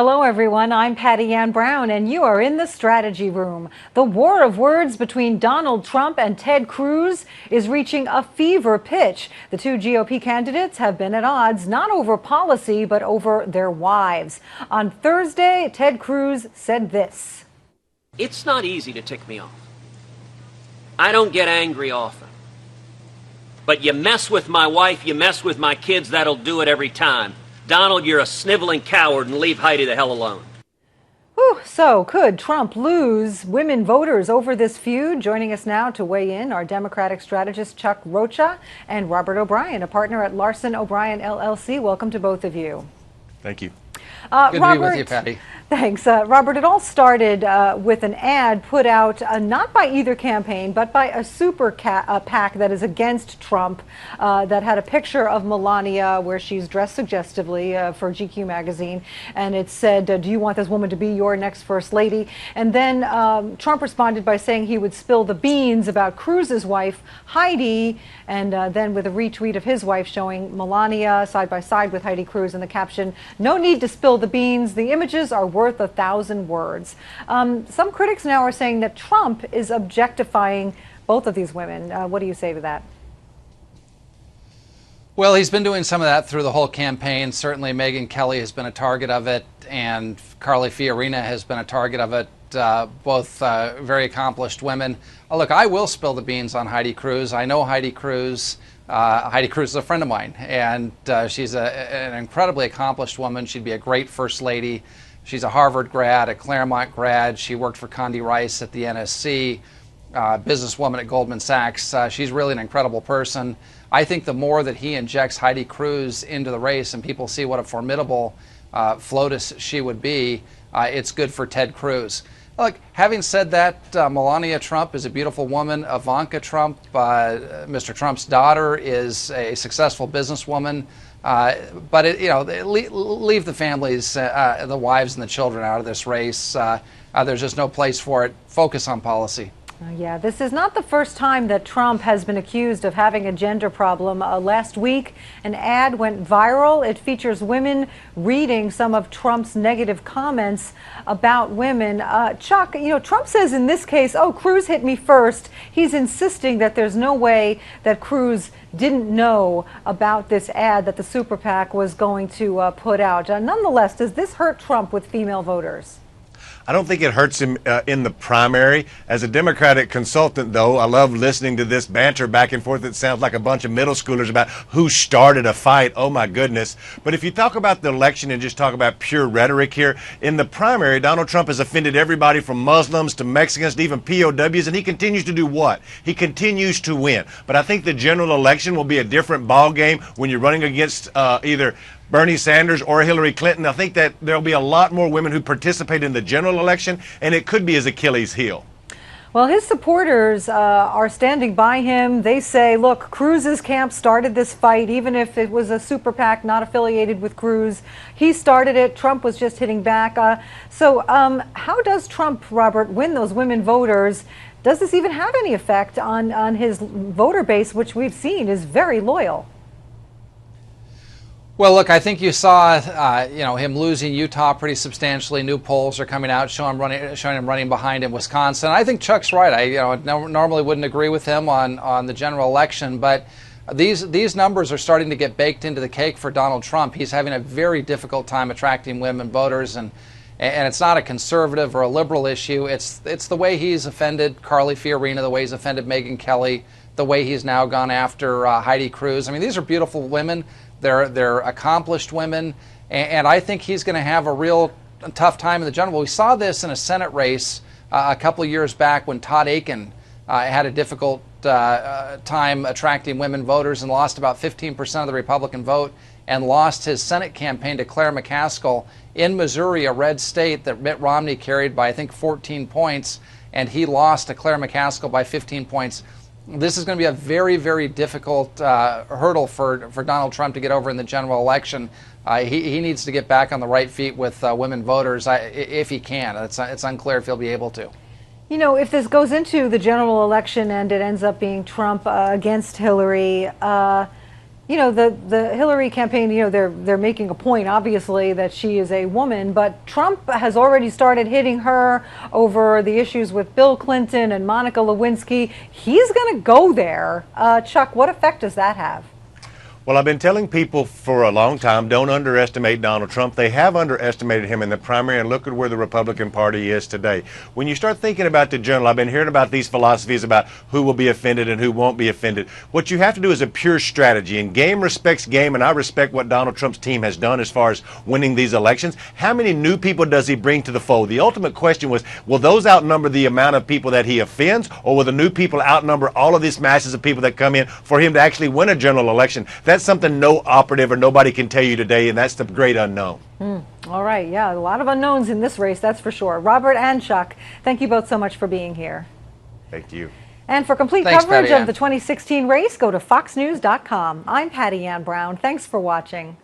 Hello, everyone. I'm Patty Ann Brown, and you are in the strategy room. The war of words between Donald Trump and Ted Cruz is reaching a fever pitch. The two GOP candidates have been at odds, not over policy, but over their wives. On Thursday, Ted Cruz said this. It's not easy to tick me off. I don't get angry often. But you mess with my wife, you mess with my kids, that'll do it every time. Donald, you're a sniveling coward, and leave Heidi the hell alone. Whew, so could Trump lose women voters over this feud? Joining us now to weigh in are Democratic strategist Chuck Rocha and Robert O'Brien, a partner at Larson O'Brien LLC. Welcome to both of you. Thank you. Good to be with you, Patty. Thanks. Robert, it all started with an ad put out not by either campaign, but by a super PAC that is against Trump that had a picture of Melania where she's dressed suggestively for GQ magazine. And it said, do you want this woman to be your next first lady? And then Trump responded by saying he would spill the beans about Cruz's wife, Heidi, and then with a retweet of his wife showing Melania side by side with Heidi Cruz and the caption, "No need to spill the beans. The images are worth 1,000 words." Some critics now are saying that Trump is objectifying both of these women. What do you say to that? Well, he's been doing some of that through the whole campaign. Certainly Megyn Kelly has been a target of it, and Carly Fiorina has been a target of it. Both very accomplished women. Look, I will spill the beans on Heidi Cruz. I know Heidi Cruz. Heidi Cruz is a friend of mine, and she's an incredibly accomplished woman. She'd be a great first lady. She's a Harvard grad, a Claremont grad. She worked for Condi Rice at the NSC, businesswoman at Goldman Sachs. She's really an incredible person. I think the more that he injects Heidi Cruz into the race and people see what a formidable FLOTUS she would be, it's good for Ted Cruz. Look, having said that, Melania Trump is a beautiful woman. Ivanka Trump, Mr. Trump's daughter, is a successful businesswoman. But leave the families, the wives and the children out of this race. There's just no place for it. Focus on policy. Yeah, this is not the first time that Trump has been accused of having a gender problem. Last week, an ad went viral. It features women reading some of Trump's negative comments about women. Chuck, Trump says in this case, oh, Cruz hit me first. He's insisting that there's no way that Cruz didn't know about this ad that the super PAC was going to put out. Nonetheless, does this hurt Trump with female voters? I don't think it hurts him in the primary. As a Democratic consultant, though, I love listening to this banter back and forth. It sounds like a bunch of middle schoolers about who started a fight. Oh, my goodness. But if you talk about the election and just talk about pure rhetoric here, in the primary, Donald Trump has offended everybody from Muslims to Mexicans to even POWs, and he continues to do what? He continues to win. But I think the general election will be a different ball game when you're running against either Bernie Sanders or Hillary Clinton. I think that there'll be a lot more women who participate in the general election, and it could be his Achilles heel. Well, his supporters are standing by him. They say, look, Cruz's camp started this fight, even if it was a super PAC not affiliated with Cruz. He started it. Trump was just hitting back. So how does Trump, Robert, win those women voters? Does this even have any effect on his voter base, which we've seen is very loyal? Well, look, I think you saw, him losing Utah pretty substantially. New polls are coming out showing him running behind in Wisconsin. I think Chuck's right. I normally wouldn't agree with him on the general election, but these numbers are starting to get baked into the cake for Donald Trump. He's having a very difficult time attracting women voters, and it's not a conservative or a liberal issue. It's the way he's offended Carly Fiorina, the way he's offended Megyn Kelly, the way he's now gone after Heidi Cruz. I mean, these are beautiful women. They're accomplished women, and I think he's going to have a real tough time in the general. We saw this in a Senate race a couple of years back when Todd Akin had a difficult time attracting women voters and lost about 15% of the Republican vote and lost his Senate campaign to Claire McCaskill in Missouri, a red state that Mitt Romney carried by, I think, 14 points, and he lost to Claire McCaskill by 15 points. This is going to be a very, very difficult hurdle for Donald Trump to get over in the general election. He needs to get back on the right feet with women voters if he can. It's unclear if he'll be able to. If this goes into the general election and it ends up being Trump against Hillary, You know, the Hillary campaign, you know, they're making a point, obviously, that she is a woman, but Trump has already started hitting her over the issues with Bill Clinton and Monica Lewinsky. He's going to go there. Chuck, what effect does that have? Well, I've been telling people for a long time, don't underestimate Donald Trump. They have underestimated him in the primary, and look at where the Republican Party is today. When you start thinking about the general, I've been hearing about these philosophies about who will be offended and who won't be offended. What you have to do is a pure strategy, and game respects game, and I respect what Donald Trump's team has done as far as winning these elections. How many new people does he bring to the fold? The ultimate question was, will those outnumber the amount of people that he offends, or will the new people outnumber all of these masses of people that come in for him to actually win a general election? That's something no operative or nobody can tell you today, and that's the great unknown. All right, yeah, a lot of unknowns in this race, that's for sure. Robert and Chuck, thank you both so much for being here. Thank you. And for complete Thanks, coverage Patty Ann. of the 2016 race, go to foxnews.com. I'm Patty Ann Brown. Thanks for watching.